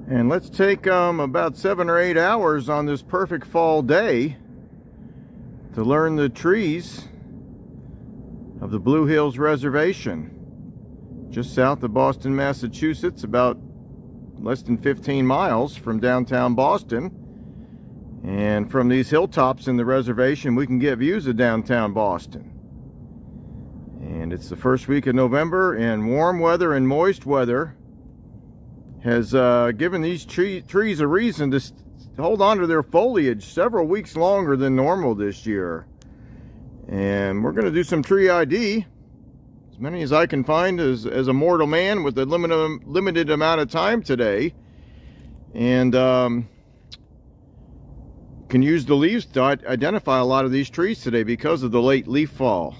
And let's take about 7 or 8 hours on this perfect fall day to learn the trees of the Blue Hills Reservation, just south of Boston, Massachusetts, about less than 15 miles from downtown Boston. And from these hilltops in the reservation, we can get views of downtown Boston. And it's the first week of November, and warm weather and moist weather has given these trees a reason to hold on to their foliage several weeks longer than normal this year. And we're going to do some tree ID, as many as I can find as a mortal man with a limited amount of time today. And can use the leaves to identify a lot of these trees today because of the late leaf fall.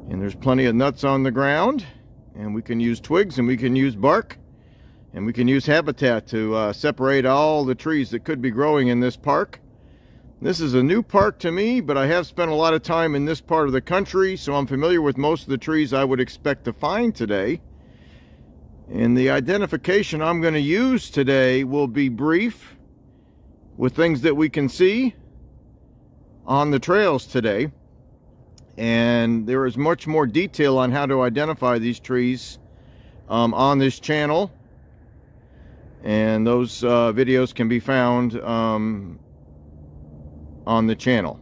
And there's plenty of nuts on the ground, and we can use twigs, and we can use bark, and we can use habitat to separate all the trees that could be growing in this park. This is a new park to me, but I have spent a lot of time in this part of the country, so I'm familiar with most of the trees I would expect to find today. And the identification I'm going to use today will be brief, with things that we can see on the trails today. And there is much more detail on how to identify these trees on this channel. And those videos can be found on the channel.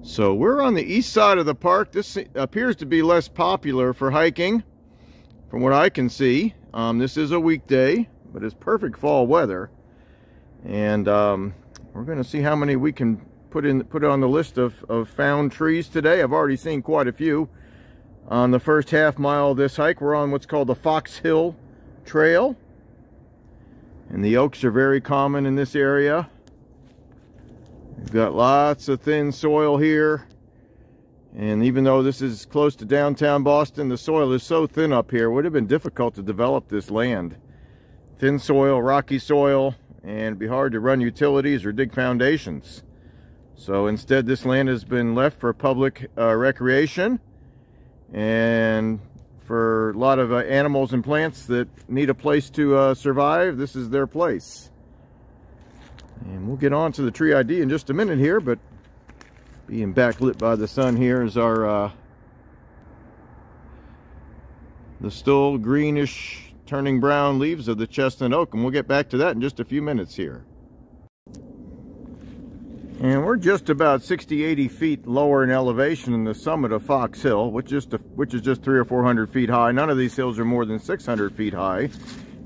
So we're on the east side of the park. This appears to be less popular for hiking from what I can see. This is a weekday, but it's perfect fall weather. And we're going to see how many we can put on the list of found trees today. I've already seen quite a few. On the first half mile of this hike, we're on what's called the Fox Hill Trail. And the oaks are very common in this area. We've got lots of thin soil here. And even though this is close to downtown Boston, the soil is so thin up here, it would have been difficult to develop this land. Thin soil, rocky soil, and it'd be hard to run utilities or dig foundations. So instead, this land has been left for public recreation and for a lot of animals and plants that need a place to survive. This is their place. And we'll get on to the tree ID in just a minute here, but being backlit by the sun here is our the still greenish turning brown leaves of the chestnut oak, and we'll get back to that in just a few minutes here. And we're just about 60-80 feet lower in elevation than the summit of Fox Hill, which is just 300 or 400 feet high. None of these hills are more than 600 feet high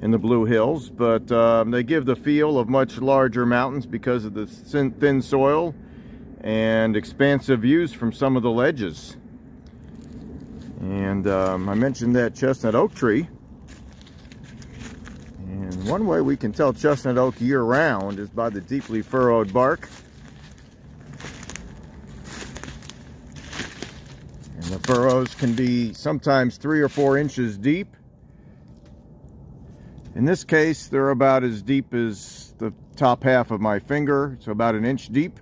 in the Blue Hills, but they give the feel of much larger mountains because of the thin soil and expansive views from some of the ledges. And I mentioned that chestnut oak tree. And one way we can tell chestnut oak year-round is by the deeply furrowed bark. And the furrows can be sometimes 3 or 4 inches deep. In this case, they're about as deep as the top half of my finger, so about 1 inch deep.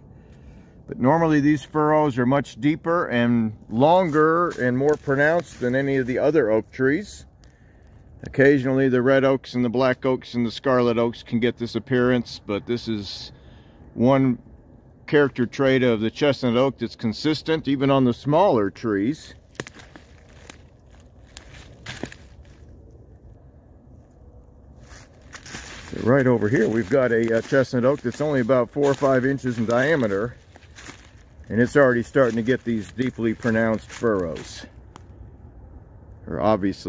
But normally these furrows are much deeper and longer and more pronounced than any of the other oak trees. Occasionally the red oaks and the black oaks and the scarlet oaks can get this appearance, but this is one character trait of the chestnut oak that's consistent even on the smaller trees. So right over here we've got a chestnut oak that's only about 4 or 5 inches in diameter, and it's already starting to get these deeply pronounced furrows. They're obvious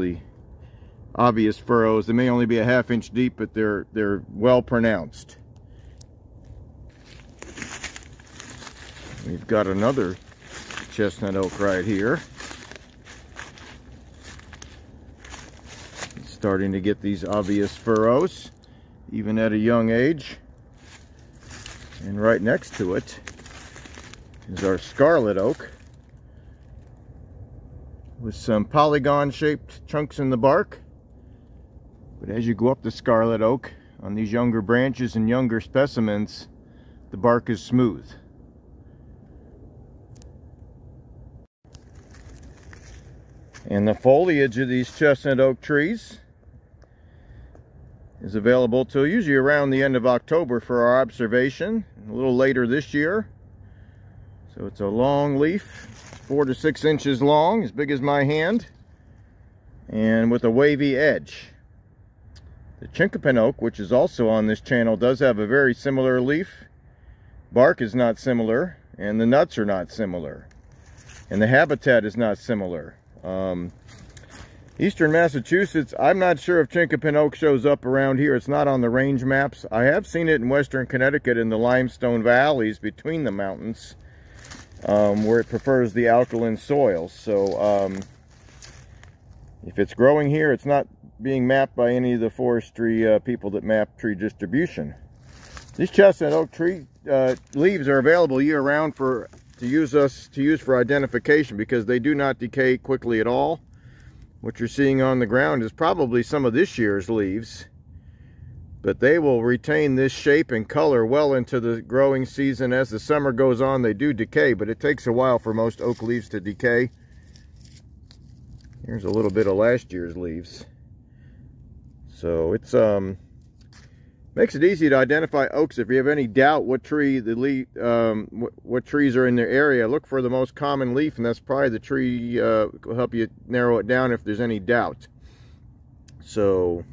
furrows. They may only be a ½ inch deep, but they're well pronounced. We've got another chestnut oak right here. It's starting to get these obvious furrows, even at a young age. And right next to it is our scarlet oak, with some polygon-shaped chunks in the bark. But as you go up the scarlet oak, on these younger branches and younger specimens, the bark is smooth. And the foliage of these chestnut oak trees is available till usually around the end of October for our observation, a little later this year. So it's a long leaf, 4 to 6 inches long, as big as my hand, and with a wavy edge. The chinkapin oak, which is also on this channel, does have a very similar leaf. Bark is not similar, and the nuts are not similar, and the habitat is not similar. Eastern Massachusetts, I'm not sure if chinkapin oak shows up around here. It's not on the range maps. I have seen it in western Connecticut in the limestone valleys between the mountains, where it prefers the alkaline soil. So if it's growing here, it's not being mapped by any of the forestry people that map tree distribution. These chestnut oak tree leaves are available year-round to use for identification, because they do not decay quickly at all. What you're seeing on the ground is probably some of this year's leaves, but they will retain this shape and color well into the growing season. As the summer goes on, they do decay, but it takes a while for most oak leaves to decay. Here's a little bit of last year's leaves. So it's makes it easy to identify oaks. If you have any doubt what tree what trees are in their area, look for the most common leaf, and that's probably the tree will help you narrow it down if there's any doubt. So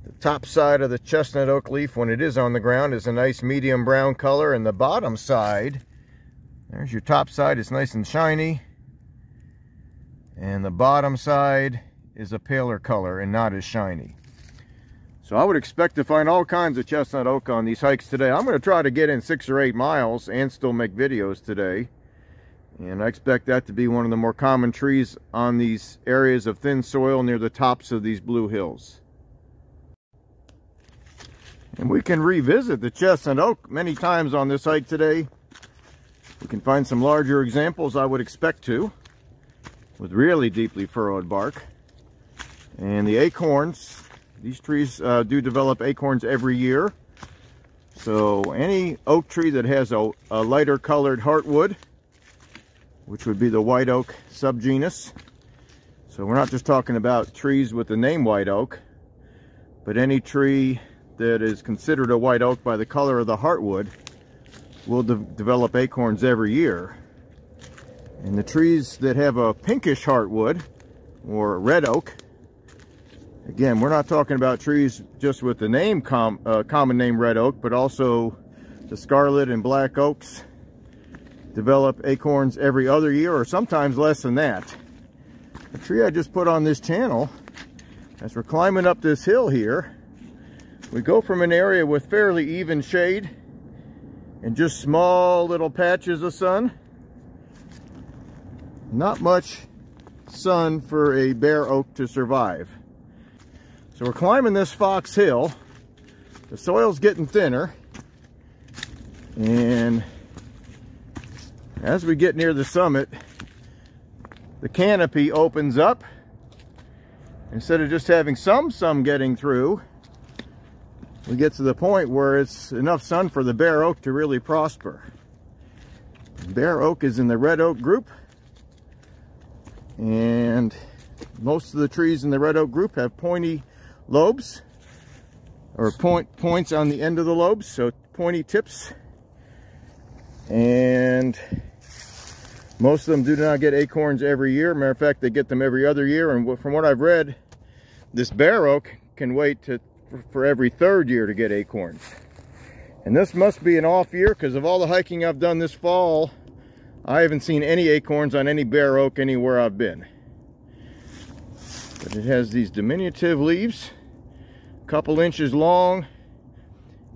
the top side of the chestnut oak leaf, when it is on the ground, is a nice medium brown color, and the bottom side, there's your top side, it's nice and shiny, and the bottom side is a paler color and not as shiny. So I would expect to find all kinds of chestnut oak on these hikes today. I'm going to try to get in 6 or 8 miles and still make videos today. And I expect that to be one of the more common trees on these areas of thin soil near the tops of these blue hills. And we can revisit the chestnut oak many times on this hike today. We can find some larger examples, I would expect to, with really deeply furrowed bark. And the acorns, these trees do develop acorns every year. So any oak tree that has a lighter colored heartwood, which would be the white oak subgenus. So we're not just talking about trees with the name white oak, but any tree that is considered a white oak by the color of the heartwood will develop acorns every year. And the trees that have a pinkish heartwood, or red oak, again, we're not talking about trees just with the name common name red oak, but also the scarlet and black oaks develop acorns every other year, or sometimes less than that. The tree I just put on this channel, as we're climbing up this hill here, we go from an area with fairly even shade and just small little patches of sun. Not much sun for a bare oak to survive. So we're climbing this Fox Hill. The soil's getting thinner, and as we get near the summit, the canopy opens up. Instead of just having some getting through, we get to the point where it's enough sun for the bare oak to really prosper. Bare oak is in the red oak group, and most of the trees in the red oak group have pointy lobes, or points on the end of the lobes, so pointy tips. And most of them do not get acorns every year. Matter of fact, they get them every other year. And from what I've read, this bare oak can wait for every 3rd year to get acorns. And this must be an off year, because of all the hiking I've done this fall, I haven't seen any acorns on any bare oak anywhere I've been. But it has these diminutive leaves, a couple inches long,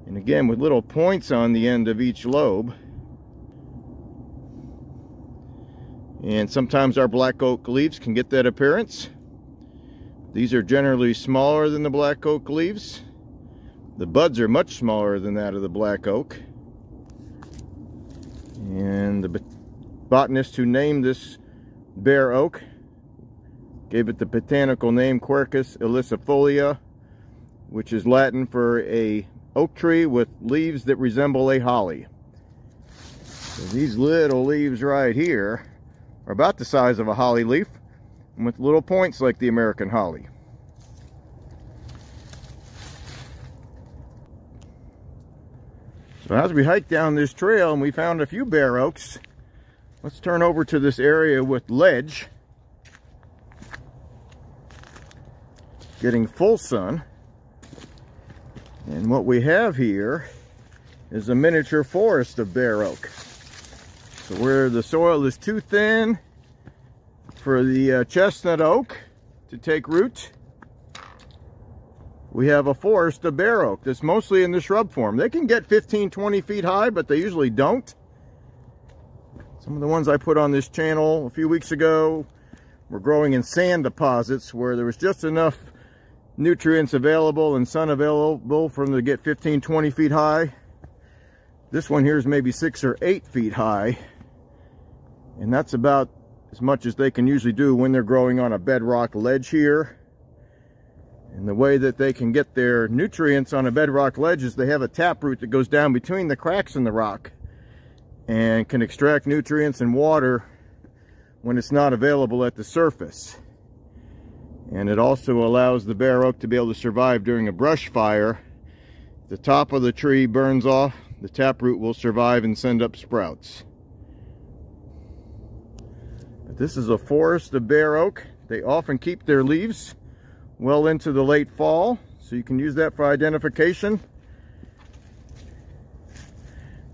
and again with little points on the end of each lobe. And sometimes our black oak leaves can get that appearance. These are generally smaller than the black oak leaves. The buds are much smaller than that of the black oak. And the botanist who named this bare oak gave it the botanical name Quercus ilicifolia, which is Latin for a oak tree with leaves that resemble a holly. So these little leaves right here are about the size of a holly leaf, and with little points like the American holly. So as we hiked down this trail and we found a few bare oaks, let's turn over to this area with ledge, getting full sun. And what we have here is a miniature forest of bare oak. So where the soil is too thin for the chestnut oak to take root, we have a forest of bare oak that's mostly in the shrub form. They can get 15-20 feet high, but they usually don't. Some of the ones I put on this channel a few weeks ago were growing in sand deposits where there was just enough nutrients available and sun available for them to get 15-20 feet high. This one here is maybe 6 or 8 feet high, and that's about as much as they can usually do when they're growing on a bedrock ledge here. And the way that they can get their nutrients on a bedrock ledge is they have a taproot that goes down between the cracks in the rock and can extract nutrients and water when it's not available at the surface. And it also allows the bare oak to be able to survive during a brush fire. If the top of the tree burns off, the taproot will survive and send up sprouts. But this is a forest of bare oak. They often keep their leaves well into the late fall, so you can use that for identification.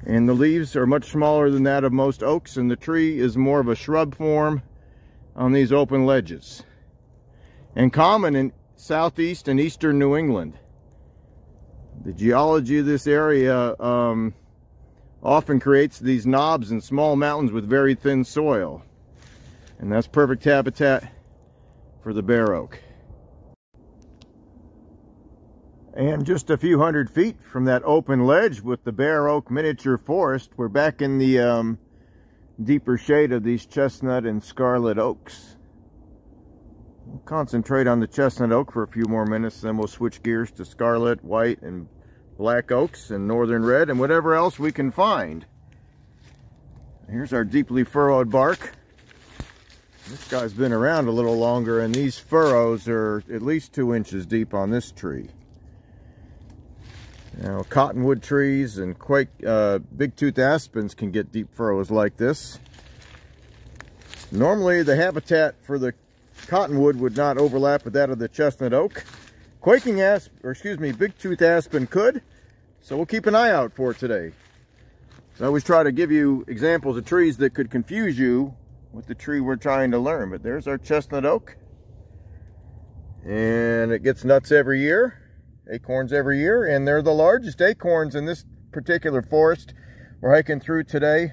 And the leaves are much smaller than that of most oaks, and the tree is more of a shrub form on these open ledges, and common in southeast and eastern New England. The geology of this area often creates these knobs and small mountains with very thin soil, and that's perfect habitat for the bare oak. And just a few hundred feet from that open ledge with the bare oak miniature forest, we're back in the deeper shade of these chestnut and scarlet oaks. We'll concentrate on the chestnut oak for a few more minutes, then we'll switch gears to scarlet, white, and black oaks, and northern red, and whatever else we can find. Here's our deeply furrowed bark. This guy's been around a little longer, and these furrows are at least 2 inches deep on this tree. Now, cottonwood trees and big-tooth aspens can get deep furrows like this. Normally, the habitat for the cottonwood would not overlap with that of the chestnut oak. Big-tooth aspen could, so we'll keep an eye out for it today. So I always try to give you examples of trees that could confuse you with the tree we're trying to learn. But there's our chestnut oak, and it gets nuts every year. Acorns every year, and they're the largest acorns in this particular forest we're hiking through today.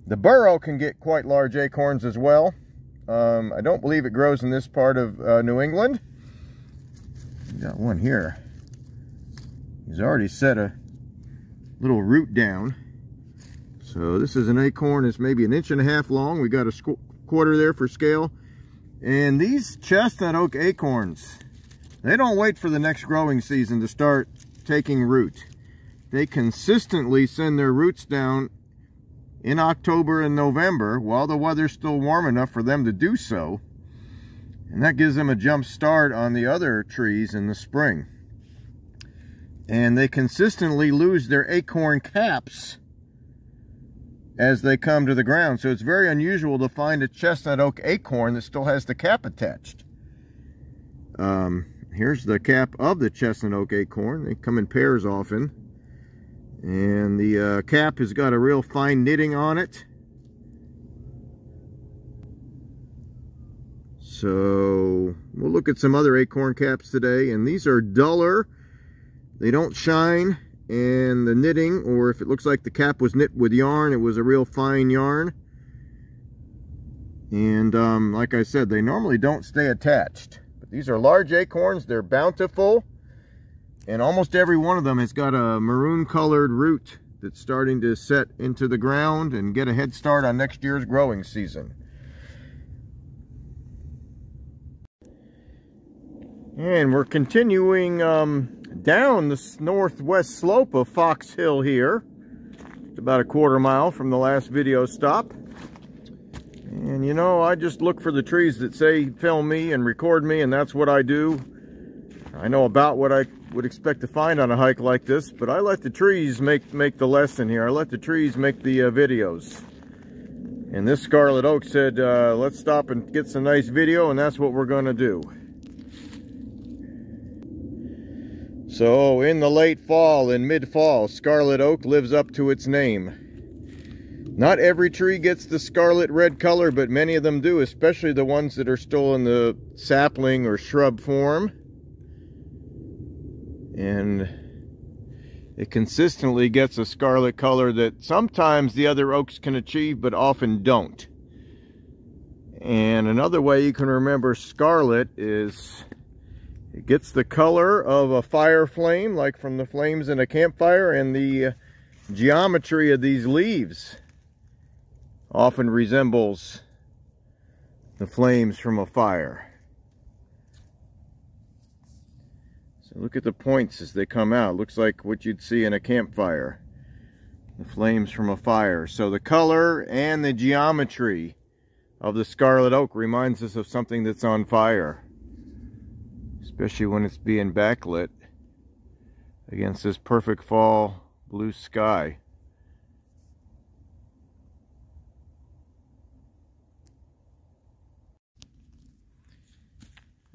The bur oak can get quite large acorns as well. I don't believe it grows in this part of New England. We got one here. He's already set a little root down. So this is an acorn. It's maybe 1.5 inches long. We got a quarter there for scale. And these chestnut oak acorns, they don't wait for the next growing season to start taking root. They consistently send their roots down in October and November while the weather's still warm enough for them to do so. And that gives them a jump start on the other trees in the spring. And they consistently lose their acorn caps as they come to the ground. So it's very unusual to find a chestnut oak acorn that still has the cap attached. Here's the cap of the chestnut oak acorn. They come in pairs often. And the cap has got a real fine knitting on it. So we'll look at some other acorn caps today. And these are duller. They don't shine. And the knitting, or if it looks like the cap was knit with yarn, it was a real fine yarn. And like I said, they normally don't stay attached. These are large acorns, they're bountiful, and almost every one of them has got a maroon colored root that's starting to set into the ground and get a head start on next year's growing season. And we're continuing down the northwest slope of Fox Hill here, just about a 1/4 mile from the last video stop. And you know, I just look for the trees that say film me and record me, and that's what I do. I know about what I would expect to find on a hike like this, but I let the trees make the lesson here. I let the trees make the videos. And this Scarlet Oak said, let's stop and get some nice video, and that's what we're going to do. So in the late fall and mid-fall, Scarlet Oak lives up to its name. Not every tree gets the scarlet red color, but many of them do, especially the ones that are still in the sapling or shrub form. And it consistently gets a scarlet color that sometimes the other oaks can achieve, but often don't. And another way you can remember scarlet is it gets the color of a fire flame, like from the flames in a campfire, and the geometry of these leaves often resembles the flames from a fire. So look at the points as they come out. Looks like what you'd see in a campfire. The flames from a fire. So the color and the geometry of the Scarlet Oak reminds us of something that's on fire. Especially when it's being backlit against this perfect fall blue sky.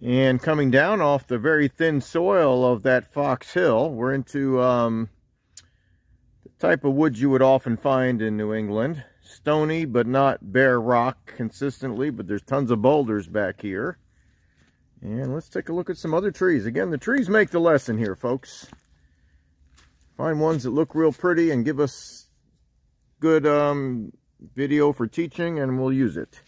And coming down off the very thin soil of that Fox Hill, we're into the type of woods you would often find in New England. Stony, but not bare rock consistently, but there's tons of boulders back here. And let's take a look at some other trees. Again, the trees make the lesson here, folks. Find ones that look real pretty and give us good video for teaching, and we'll use it.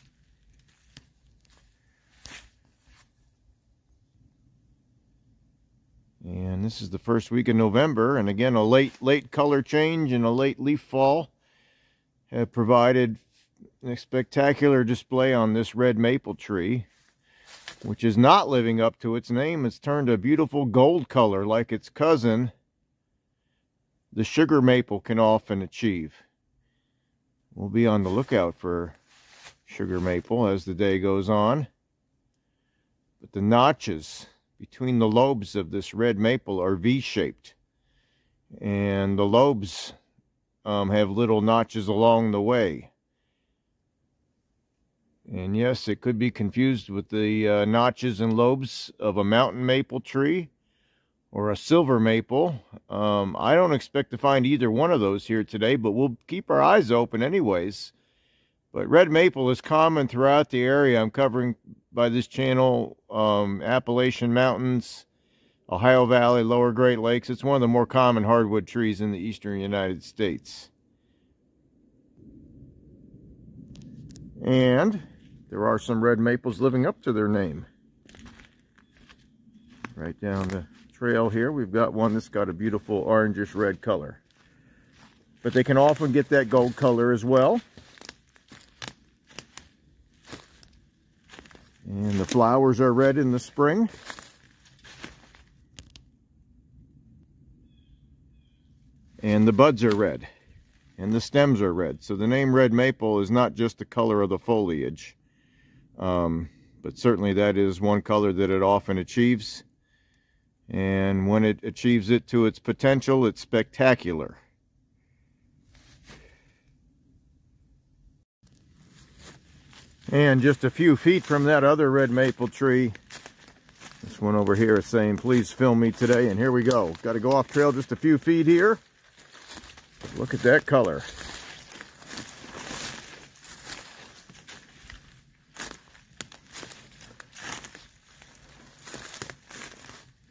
And this is the first week of November, and again, a late color change and a late leaf fall have provided a spectacular display on this red maple tree, which is not living up to its name. It's turned a beautiful gold color like its cousin, the sugar maple, can often achieve. We'll be on the lookout for sugar maple as the day goes on. But the notches between the lobes of this red maple are V-shaped, and the lobes have little notches along the way. And yes, it could be confused with the notches and lobes of a mountain maple tree or a silver maple. I don't expect to find either one of those here today, but we'll keep our eyes open anyways. But red maple is common throughout the area I'm covering by this channel. Appalachian Mountains, Ohio Valley, Lower Great Lakes. It's one of the more common hardwood trees in the eastern United States. And there are some red maples living up to their name. Right down the trail here, we've got one that's got a beautiful orangish red color. But they can often get that gold color as well. And the flowers are red in the spring. And the buds are red. And the stems are red. So the name red maple is not just the color of the foliage. But certainly that is one color that it often achieves. And when it achieves it to its potential, it's spectacular. And just a few feet from that other red maple tree, this one over here is saying, please film me today. And here we go. Got to go off trail just a few feet here. Look at that color.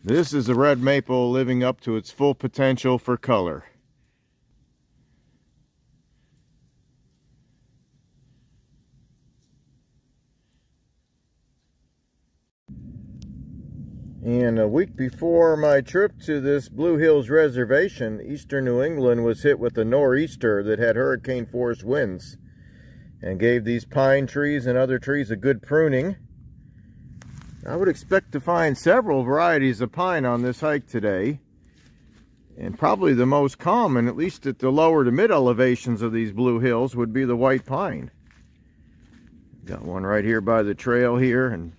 This is a red maple living up to its full potential for color. And a week before my trip to this Blue Hills Reservation, eastern New England was hit with a nor'easter that had hurricane force winds and gave these pine trees and other trees a good pruning. I would expect to find several varieties of pine on this hike today, and probably the most common, at least at the lower to mid elevations of these Blue Hills, would be the white pine. Got one right here by the trail here, and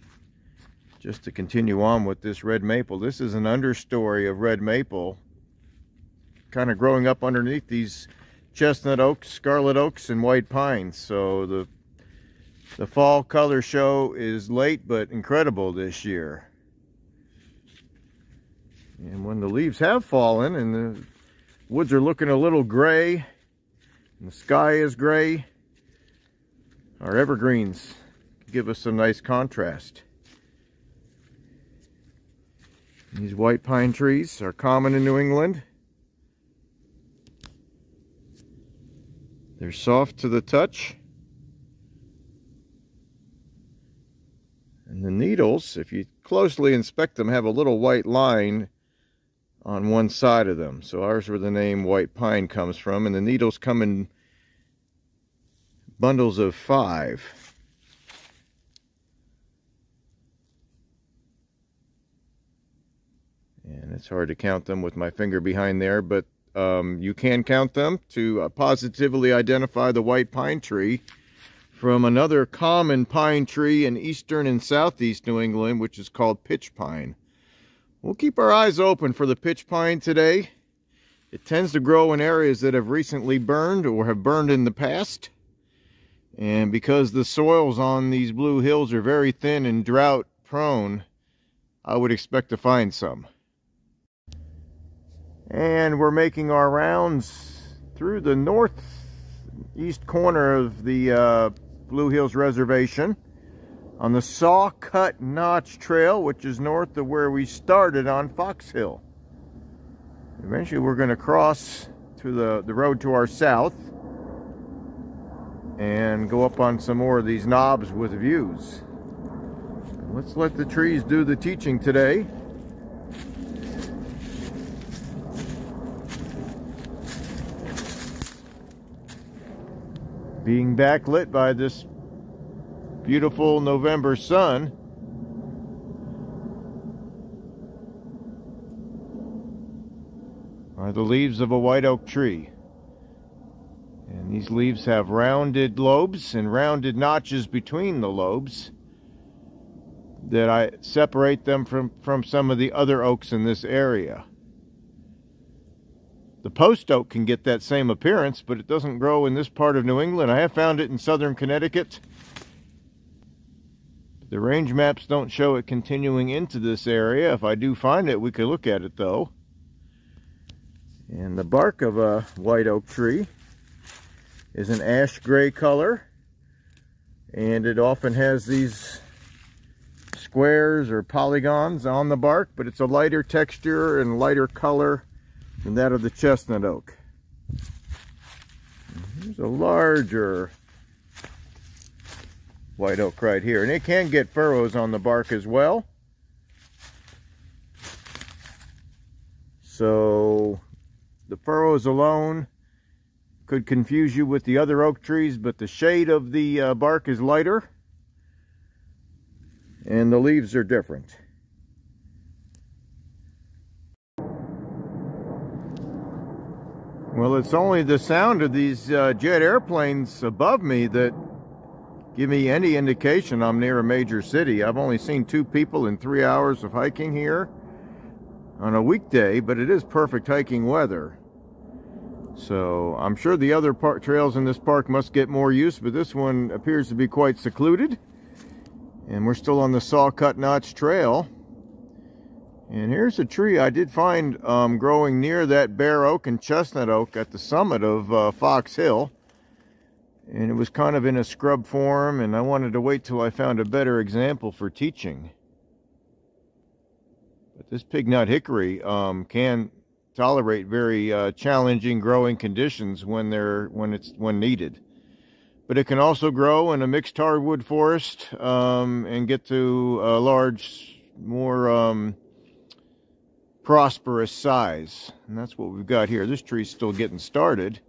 just to continue on with this red maple, this is an understory of red maple, kind of growing up underneath these chestnut oaks, scarlet oaks, and white pines. So the fall color show is late but incredible this year. And when the leaves have fallen and the woods are looking a little gray and the sky is gray, our evergreens give us some nice contrast. These white pine trees are common in New England. They're soft to the touch. And the needles, if you closely inspect them, have a little white line on one side of them. So ours, where the name white pine comes from. And the needles come in bundles of 5. And it's hard to count them with my finger behind there, but you can count them to positively identify the white pine tree from another common pine tree in eastern and southeast New England, which is called pitch pine. We'll keep our eyes open for the pitch pine today. It tends to grow in areas that have recently burned or have burned in the past. And because the soils on these blue hills are very thin and drought prone, I would expect to find some. And we're making our rounds through the northeast corner of the Blue Hills Reservation on the Saw Cut Notch Trail, which is north of where we started on Fox Hill. Eventually we're going to cross to the road to our south and go up on some more of these knobs with views. Let's let the trees do the teaching today. Being backlit by this beautiful November sun, are the leaves of a white oak tree. And these leaves have rounded lobes and rounded notches between the lobes that I separate them from some of the other oaks in this area. The post oak can get that same appearance, but it doesn't grow in this part of New England. I have found it in southern Connecticut. The range maps don't show it continuing into this area. If I do find it, we could look at it though. And the bark of a white oak tree is an ash gray color, and it often has these squares or polygons on the bark, but it's a lighter texture and lighter color than that of the chestnut oak. Here's a larger white oak right here, and it can get furrows on the bark as well. So the furrows alone could confuse you with the other oak trees, but the shade of the bark is lighter and the leaves are different. Well, it's only the sound of these jet airplanes above me that give me any indication I'm near a major city. I've only seen 2 people in 3 hours of hiking here on a weekday, but it is perfect hiking weather. So I'm sure the other trails in this park must get more use, but this one appears to be quite secluded. And we're still on the Saw Cut Notch Trail. And here's a tree I did find growing near that bare oak and chestnut oak at the summit of Fox Hill. And it was kind of in a scrub form, and I wanted to wait till I found a better example for teaching. But this pignut hickory can tolerate very challenging growing conditions when needed. But it can also grow in a mixed hardwood forest and get to a large, more prosperous size. And that's what we've got here. This tree's still getting started,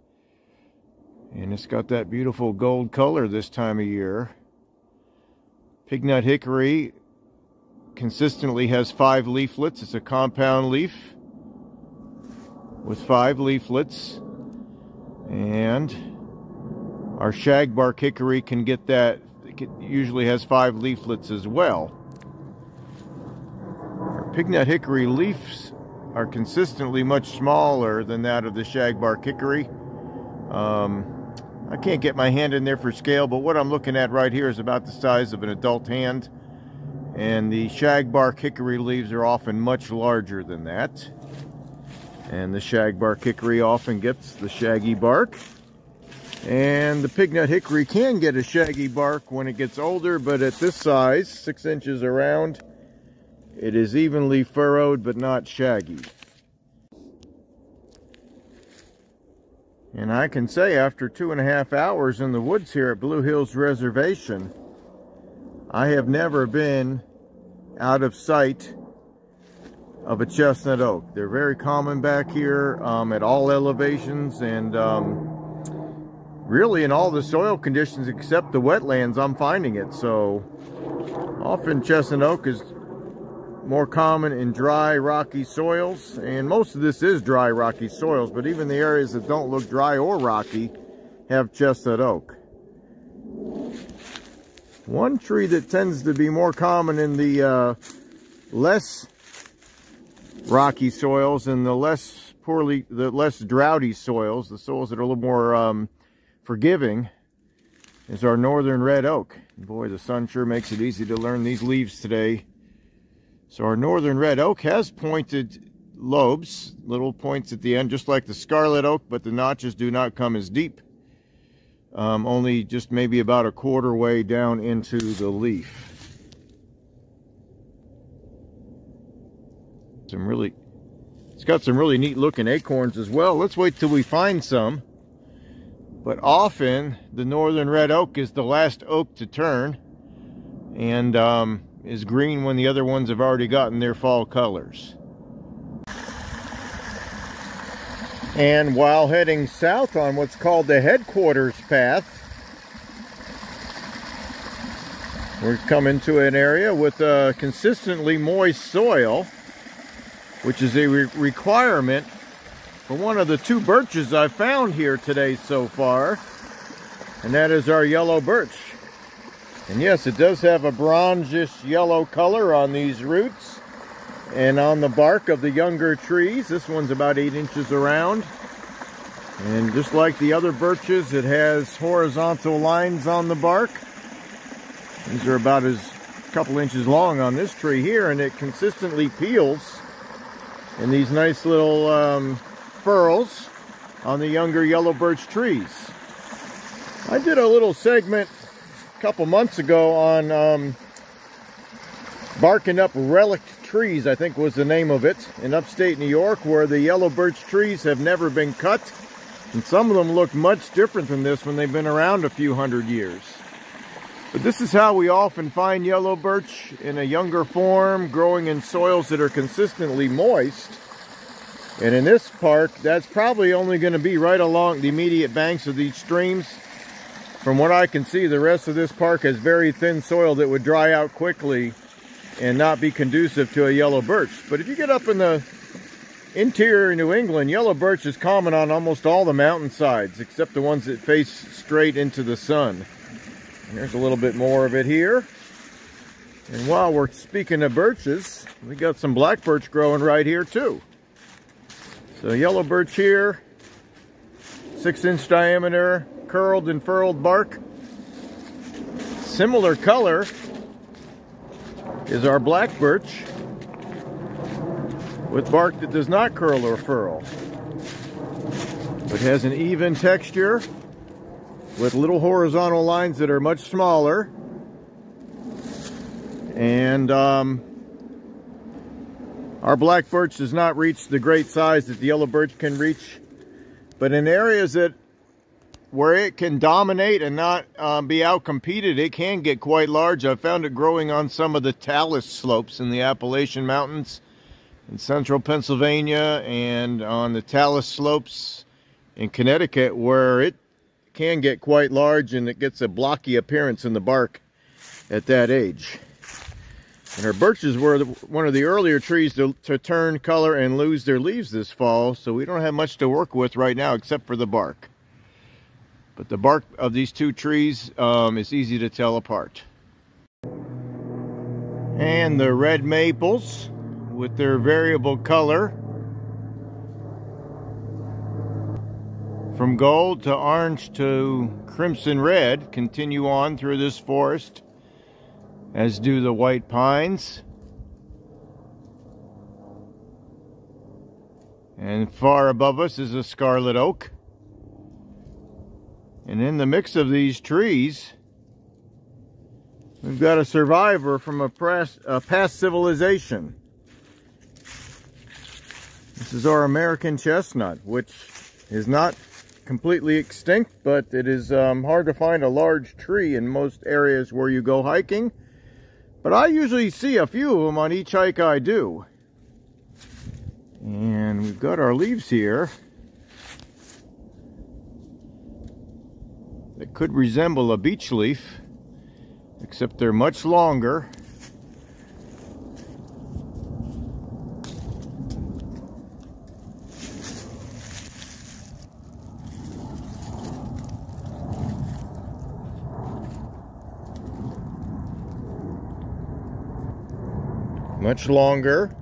and it's got that beautiful gold color this time of year. Pignut hickory consistently has 5 leaflets. It's a compound leaf with 5 leaflets, and our shagbark hickory can get that. It usually has 5 leaflets as well. pignut hickory leaves are consistently much smaller than that of the shagbark hickory. I can't get my hand in there for scale, but what I'm looking at right here is about the size of an adult hand. And the shagbark hickory leaves are often much larger than that. And the shagbark hickory often gets the shaggy bark. And the pignut hickory can get a shaggy bark when it gets older, but at this size, 6 inches around, it is evenly furrowed but not shaggy. And I can say after 2.5 hours in the woods here at Blue Hills Reservation, I have never been out of sight of a chestnut oak. They're very common back here at all elevations, and really in all the soil conditions except the wetlands, I'm finding it. So often chestnut oak is more common in dry, rocky soils, and most of this is dry, rocky soils, but even the areas that don't look dry or rocky have chestnut oak. One tree that tends to be more common in the less rocky soils and the less droughty soils, the soils that are a little more forgiving, is our northern red oak. Boy, the sun sure makes it easy to learn these leaves today. So our northern red oak has pointed lobes, little points at the end, just like the scarlet oak, but the notches do not come as deep. Only just maybe about a quarter way down into the leaf. It's got some really neat looking acorns as well. Let's wait till we find some. But often the northern red oak is the last oak to turn, and is green when the other ones have already gotten their fall colors. And while heading south on what's called the headquarters path, we're coming to an area with a consistently moist soil, which is a requirement for one of the 2 birches I've found here today so far, and that is our yellow birch. And yes, it does have a bronzish yellow color on these roots and on the bark of the younger trees. This one's about 8 inches around. And just like the other birches, it has horizontal lines on the bark. These are about a couple inches long on this tree here, and it consistently peels in these nice little furrows on the younger yellow birch trees. I did a little segment a couple months ago on barking up relic trees, I think was the name of it, in upstate New York, where the yellow birch trees have never been cut, and some of them look much different than this when they've been around a few hundred years. But this is how we often find yellow birch in a younger form, growing in soils that are consistently moist. And in this park, that's probably only going to be right along the immediate banks of these streams. From what I can see, the rest of this park has very thin soil that would dry out quickly and not be conducive to a yellow birch. But if you get up in the interior New England, yellow birch is common on almost all the mountainsides, except the ones that face straight into the sun. And there's a little bit more of it here. And while we're speaking of birches, we got some black birch growing right here too. So yellow birch here, 6-inch diameter, curled and furrowed bark. Similar color is our black birch, with bark that does not curl or furrow, but has an even texture with little horizontal lines that are much smaller. And our black birch does not reach the great size that the yellow birch can reach, but in areas where it can dominate and not be outcompeted, it can get quite large. I've found it growing on some of the talus slopes in the Appalachian Mountains in central Pennsylvania, and on the talus slopes in Connecticut, where it can get quite large and it gets a blocky appearance in the bark at that age. And our birches were one of the earlier trees to turn color and lose their leaves this fall, so we don't have much to work with right now except for the bark. But the bark of these 2 trees is easy to tell apart. And the red maples with their variable color, from gold to orange to crimson red, continue on through this forest, as do the white pines. And far above us is a scarlet oak. And in the mix of these trees, we've got a survivor from a past civilization. This is our American chestnut, which is not completely extinct, but it is hard to find a large tree in most areas where you go hiking. But I usually see a few of them on each hike I do. And we've got our leaves here that could resemble a beech leaf, except they're much longer. Much longer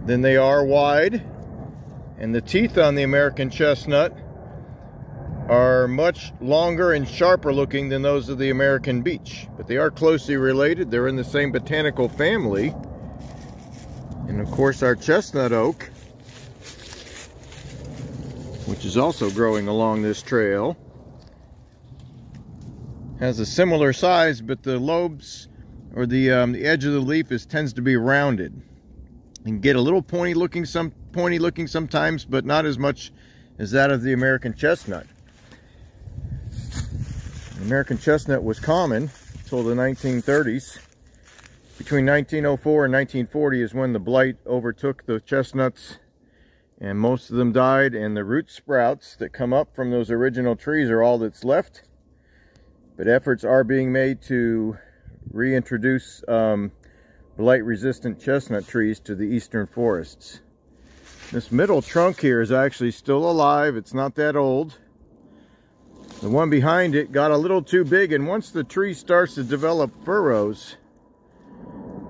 than they are wide, and the teeth on the American chestnut are much longer and sharper looking than those of the American beech, but they are closely related. They're in the same botanical family. And of course our chestnut oak, which is also growing along this trail, has a similar size, but the lobes, or the edge of the leaf, tends to be rounded and get a little pointy looking sometimes, but not as much as that of the American chestnut. The American chestnut was common until the 1930s. Between 1904 and 1940 is when the blight overtook the chestnuts, and most of them died, and the root sprouts that come up from those original trees are all that's left. But efforts are being made to reintroduce blight-resistant chestnut trees to the eastern forests. This middle trunk here is actually still alive. It's not that old. The one behind it got a little too big, and once the tree starts to develop furrows,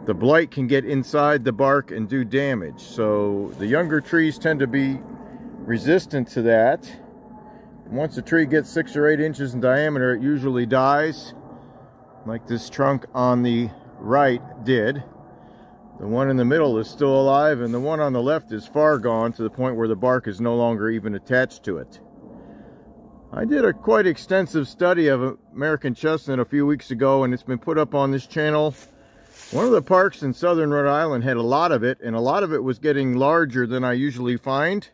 the blight can get inside the bark and do damage. So the younger trees tend to be resistant to that. Once a tree gets 6 or 8 inches in diameter, it usually dies, like this trunk on the right did. The one in the middle is still alive, and the one on the left is far gone, to the point where the bark is no longer even attached to it. I did a quite extensive study of American chestnut a few weeks ago, and it's been put up on this channel. One of the parks in southern Rhode Island had a lot of it, and a lot of it was getting larger than I usually find,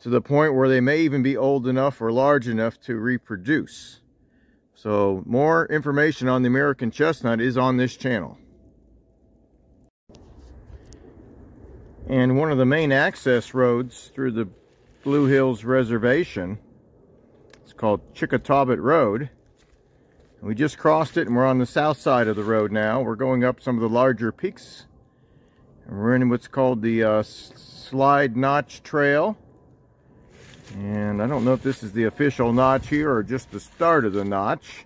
to the point where they may even be old enough or large enough to reproduce. So more information on the American chestnut is on this channel. And one of the main access roads through the Blue Hills Reservation, it's called Chickatawbut Road. We just crossed it, and we're on the south side of the road now. We're going up some of the larger peaks. And we're in what's called the Slide Notch Trail. And I don't know if this is the official notch here or just the start of the notch.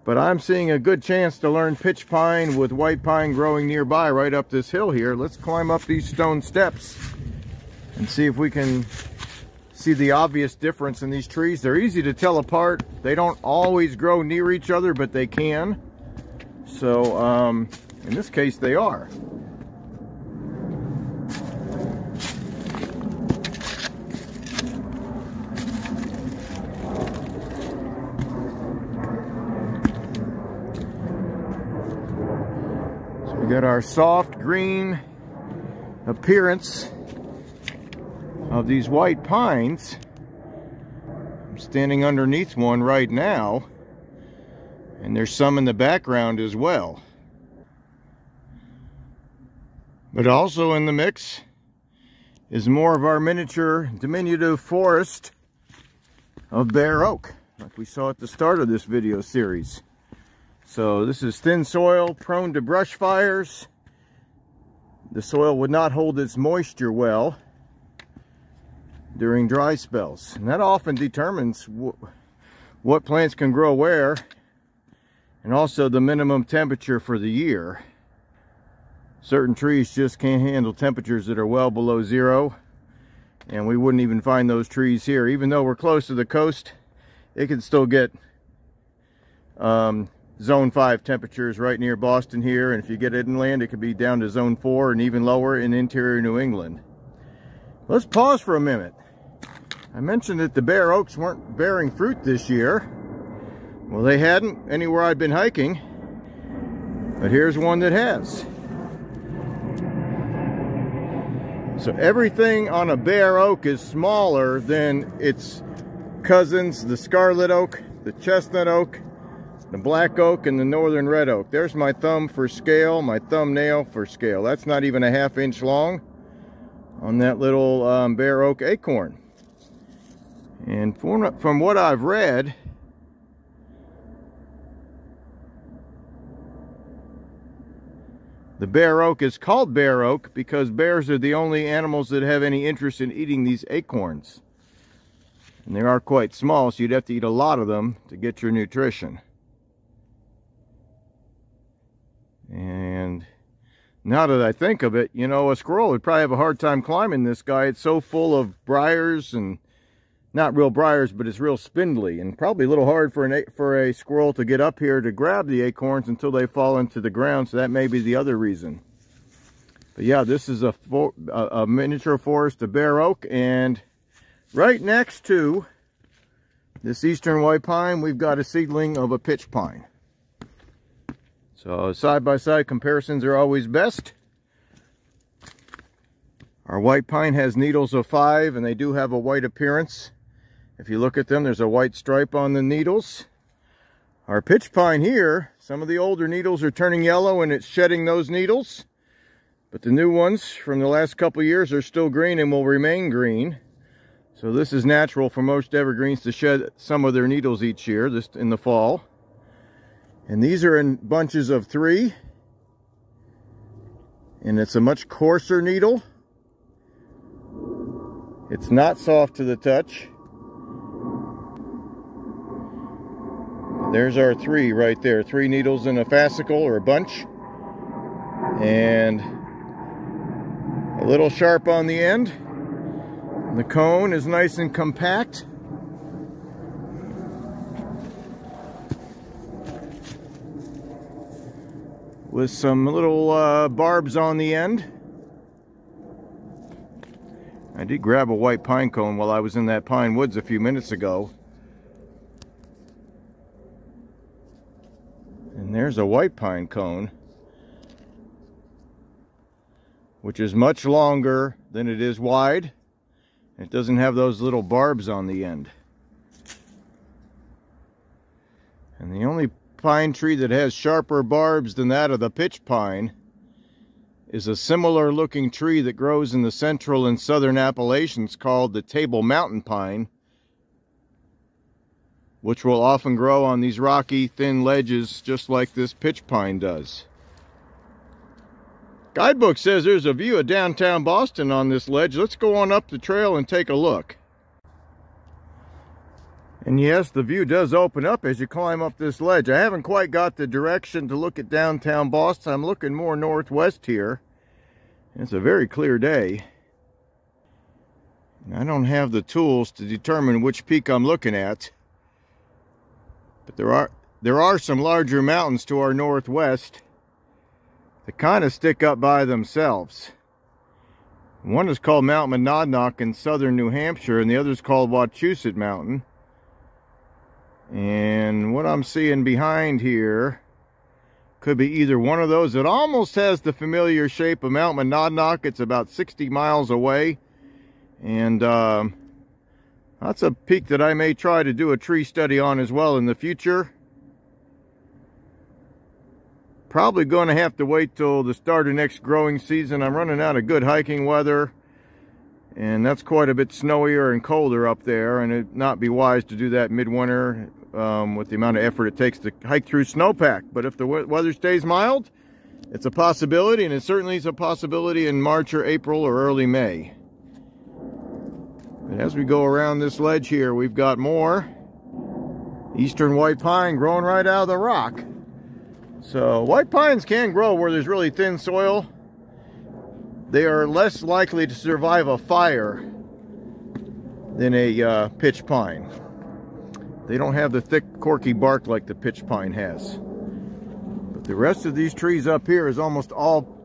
But I'm seeing a good chance to learn pitch pine with white pine growing nearby right up this hill here. Let's climb up these stone steps and see if we can see the obvious difference in these trees. They're easy to tell apart. They don't always grow near each other, but they can. So in this case they are. We got our soft green appearance of these white pines. I'm standing underneath one right now, and there's some in the background as well. But also in the mix is more of our miniature diminutive forest of bare oak, like we saw at the start of this video series. So this is thin soil, prone to brush fires. The soil would not hold its moisture well during dry spells. And that often determines what plants can grow where, and also the minimum temperature for the year. Certain trees just can't handle temperatures that are well below zero, and we wouldn't even find those trees here. Even though we're close to the coast, it can still get zone 5 temperatures right near Boston here, and if you get inland it could be down to zone 4 and even lower in interior New England. Let's pause for a minute. I mentioned that the bare oaks weren't bearing fruit this year. Well, they hadn't anywhere I'd been hiking, but here's one that has. So everything on a bare oak is smaller than its cousins, the Scarlet Oak, the Chestnut Oak, the Black Oak, and the Northern Red Oak. There's my thumb for scale, my thumbnail for scale. That's not even a ½ inch long on that little bare oak acorn. And from what I've read, the bare oak is called bare oak because bears are the only animals that have any interest in eating these acorns. And they are quite small, so you'd have to eat a lot of them to get your nutrition. And now that I think of it, you know, a squirrel would probably have a hard time climbing this guy. It's so full of briars, and not real briars, but it's real spindly, and probably a little hard for a squirrel to get up here to grab the acorns until they fall into the ground. So that may be the other reason. But yeah, this is a miniature forest of bare oak, and right next to this eastern white pine, we've got a seedling of a pitch pine. So side-by-side comparisons are always best. Our white pine has needles of 5, and they do have a white appearance. If you look at them, there's a white stripe on the needles. Our pitch pine here, some of the older needles are turning yellow and it's shedding those needles. But the new ones from the last couple of years are still green and will remain green. So this is natural for most evergreens to shed some of their needles each year, this in the fall. And these are in bunches of 3. And it's a much coarser needle. It's not soft to the touch. There's our 3 right there. 3 needles in a fascicle or a bunch. And a little sharp on the end. The cone is nice and compact. With some little barbs on the end. I did grab a white pine cone while I was in that pine woods a few minutes ago. And there's a white pine cone, which is much longer than it is wide. It doesn't have those little barbs on the end. And the only pine tree that has sharper barbs than that of the pitch pine is a similar looking tree that grows in the central and southern Appalachians called the Table Mountain pine, which will often grow on these rocky, thin ledges just like this pitch pine does. Guidebook says there's a view of downtown Boston on this ledge. Let's go on up the trail and take a look. And yes, the view does open up as you climb up this ledge. I haven't quite got the direction to look at downtown Boston. I'm looking more northwest here. It's a very clear day. I don't have the tools to determine which peak I'm looking at. But there are some larger mountains to our northwest that kind of stick up by themselves. One is called Mount Monadnock in southern New Hampshire, and the other is called Wachusett Mountain. And what I'm seeing behind here could be either one of those. It almost has the familiar shape of Mount Monadnock. It's about 60 miles away. And that's a peak that I may try to do a tree study on as well in the future. Probably going to have to wait till the start of next growing season. I'm running out of good hiking weather. And that's quite a bit snowier and colder up there. And it'd not be wise to do that midwinter with the amount of effort it takes to hike through snowpack. But if the weather stays mild, it's a possibility. And it certainly is a possibility in March or April or early May. And as we go around this ledge here, we've got more eastern white pine growing right out of the rock. So white pines can grow where there's really thin soil. they are less likely to survive a fire than a pitch pine. They don't have the thick, corky bark like the pitch pine has. But the rest of these trees up here is almost all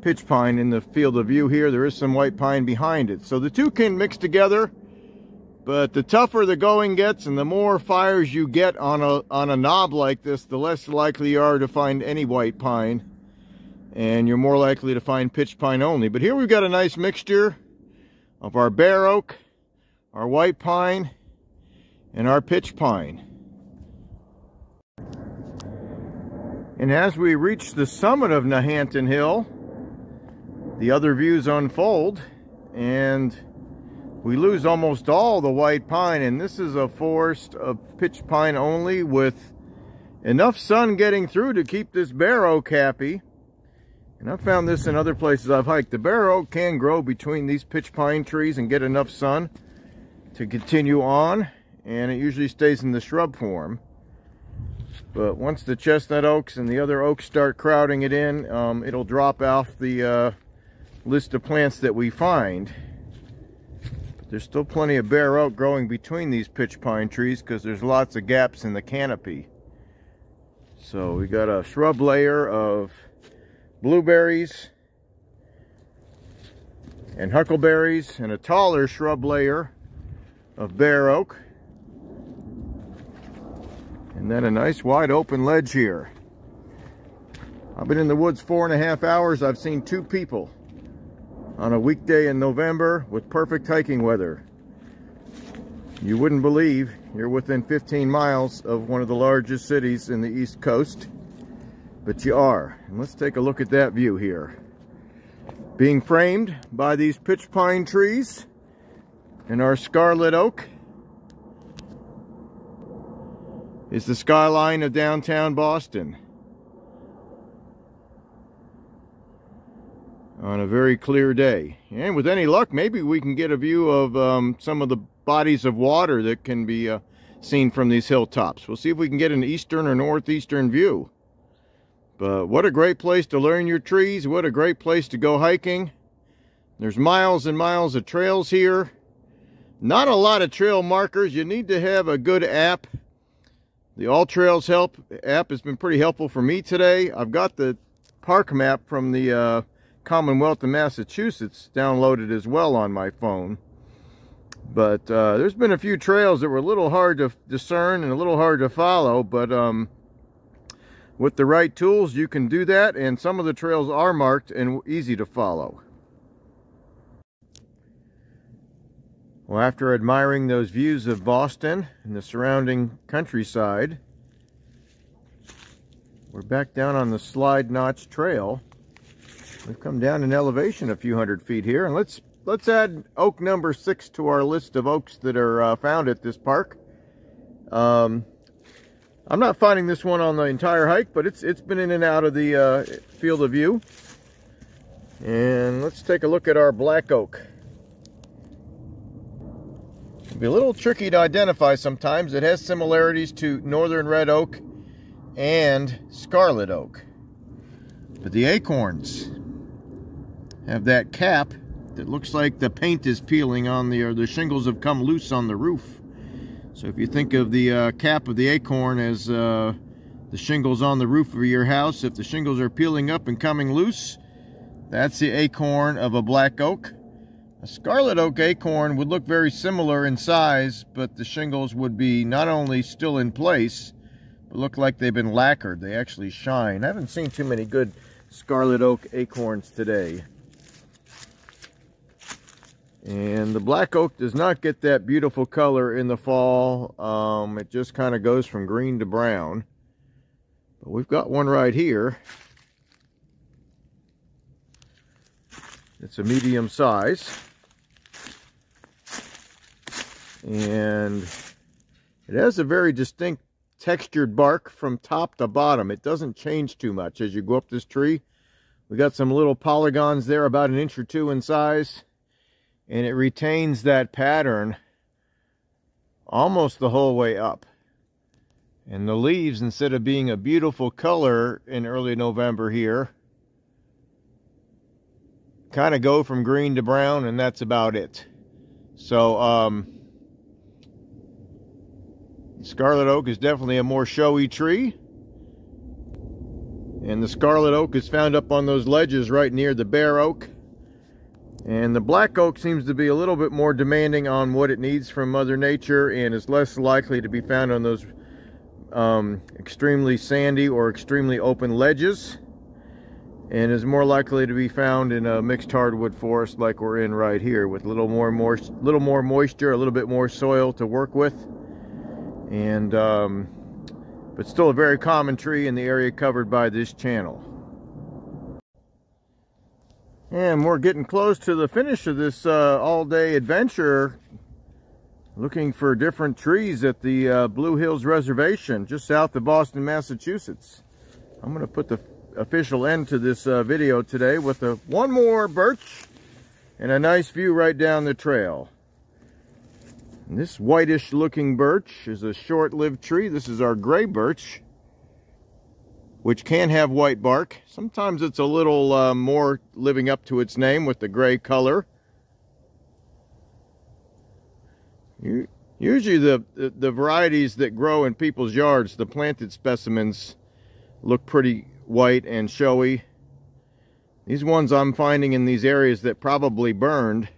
pitch pine in the field of view here. There is some white pine behind it. So the two can mix together, but the tougher the going gets and the more fires you get on a knob like this, the less likely you are to find any white pine. And you're more likely to find pitch pine only. But here we've got a nice mixture of our bare oak, our white pine, and our pitch pine. And as we reach the summit of Nahanton Hill, the other views unfold, and we lose almost all the white pine. And this is a forest of pitch pine only, with enough sun getting through to keep this bare oak happy. And I've found this in other places I've hiked. The bare oak can grow between these pitch pine trees and get enough sun to continue on, and it usually stays in the shrub form. But once the chestnut oaks and the other oaks start crowding it in, it'll drop off the list of plants that we find. But there's still plenty of bare oak growing between these pitch pine trees because there's lots of gaps in the canopy. So we got a shrub layer of blueberries and huckleberries and a taller shrub layer of bare oak, and then a nice wide open ledge here. I've been in the woods 4.5 hours. I've seen 2 people on a weekday in November with perfect hiking weather. You wouldn't believe you're within 15 miles of one of the largest cities in the East Coast. But you are. And let's take a look at that view here. Being framed by these pitch pine trees and our scarlet oak is the skyline of downtown Boston on a very clear day. And with any luck, maybe we can get a view of some of the bodies of water that can be seen from these hilltops. We'll see if we can get an eastern or northeastern view. But what a great place to learn your trees. What a great place to go hiking. There's miles and miles of trails here. Not a lot of trail markers. You need to have a good app. The All Trails Help app has been pretty helpful for me today. I've got the park map from the Commonwealth of Massachusetts downloaded as well on my phone. But there's been a few trails that were a little hard to discern and a little hard to follow, but with the right tools, you can do that, and some of the trails are marked and easy to follow. Well, after admiring those views of Boston and the surrounding countryside, we're back down on the Slide Notch Trail. We've come down in elevation a few hundred feet here, and let's add oak number 6 to our list of oaks that are found at this park. I'm not finding this one on the entire hike, but it's been in and out of the field of view. And let's take a look at our black oak. It'll be a little tricky to identify sometimes. It has similarities to northern red oak and scarlet oak. But the acorns have that cap that looks like the paint is peeling on the shingles have come loose on the roof. So if you think of the cap of the acorn as the shingles on the roof of your house, if the shingles are peeling up and coming loose, that's the acorn of a black oak. A scarlet oak acorn would look very similar in size, but the shingles would be not only still in place, but look like they've been lacquered. They actually shine. I haven't seen too many good scarlet oak acorns today. And the black oak does not get that beautiful color in the fall. It just kind of goes from green to brown. But we've got one right here. It's a medium size. And it has a very distinct textured bark from top to bottom. It doesn't change too much as you go up this tree. We got some little polygons there about 1 inch or 2 in size. And it retains that pattern almost the whole way up. And the leaves, instead of being a beautiful color in early November here, kind of go from green to brown, and that's about it. So Scarlet Oak is definitely a more showy tree. And the Scarlet Oak is found up on those ledges right near the bare oak. And the black oak seems to be a little bit more demanding on what it needs from Mother Nature, and is less likely to be found on those extremely sandy or extremely open ledges, and is more likely to be found in a mixed hardwood forest like we're in right here, with a little more moisture, a little bit more soil to work with. And but still a very common tree in the area covered by this channel. And we're getting close to the finish of this all-day adventure, looking for different trees at the Blue Hills Reservation, just south of Boston, Massachusetts. I'm going to put the official end to this video today with one more birch and a nice view right down the trail. And this whitish looking birch is a short-lived tree. This is our gray birch, which can have white bark. Sometimes it's a little more living up to its name with the gray color. Usually the varieties that grow in people's yards, the planted specimens, look pretty white and showy. These ones I'm finding in these areas that probably burned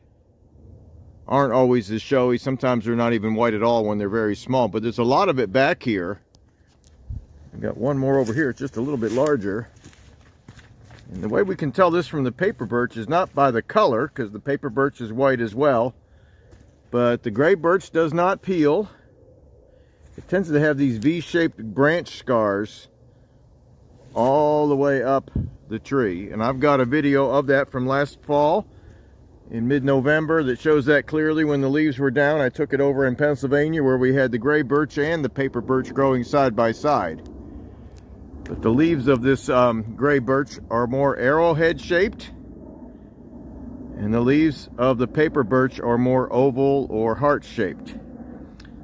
aren't always as showy. Sometimes they're not even white at all when they're very small, but there's a lot of it back here. I've got one more over here. It's just a little bit larger. And the way we can tell this from the paper birch is not by the color, because the paper birch is white as well, but the gray birch does not peel. It tends to have these V-shaped branch scars all the way up the tree. And I've got a video of that from last fall in mid-November that shows that clearly when the leaves were down. I took it over in Pennsylvania where we had the gray birch and the paper birch growing side by side. But the leaves of this gray birch are more arrowhead shaped, and the leaves of the paper birch are more oval or heart shaped.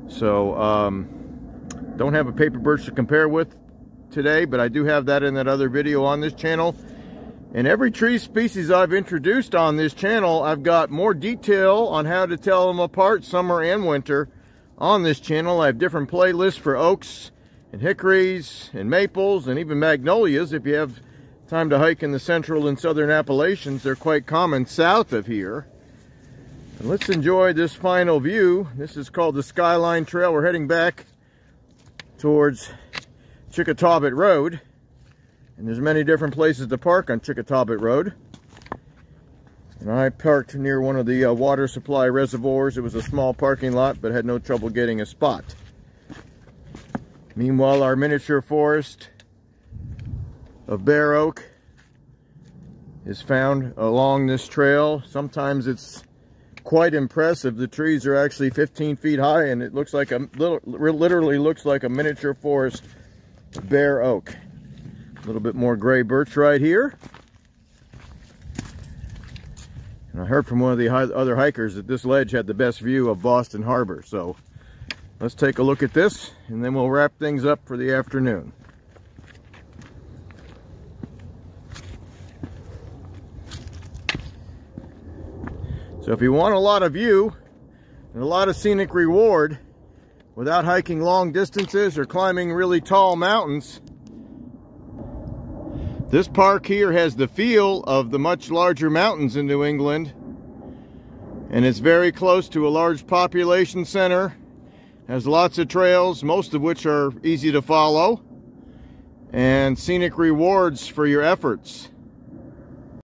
So don't have a paper birch to compare with today, but I do have that in that other video on this channel. And every tree species I've introduced on this channel, I've got more detail on how to tell them apart, summer and winter, on this channel. I have different playlists for oaks and hickories and maples and even magnolias. If you have time to hike in the central and southern Appalachians, they're quite common south of here. And let's enjoy this final view. This is called the Skyline Trail. We're heading back towards Chickatawbit Road. And there's many different places to park on Chickatawbit Road. And I parked near one of the water supply reservoirs. It was a small parking lot, but had no trouble getting a spot. Meanwhile, our miniature forest of bare oak is found along this trail. Sometimes it's quite impressive. The trees are actually 15 feet high, and it looks like literally looks like a miniature forest of bare oak. A little bit more gray birch right here. And I heard from one of the other hikers that this ledge had the best view of Boston Harbor. So let's take a look at this, and then we'll wrap things up for the afternoon. So if you want a lot of view and a lot of scenic reward without hiking long distances or climbing really tall mountains, this park here has the feel of the much larger mountains in New England, and it's very close to a large population center, has lots of trails, most of which are easy to follow, and scenic rewards for your efforts.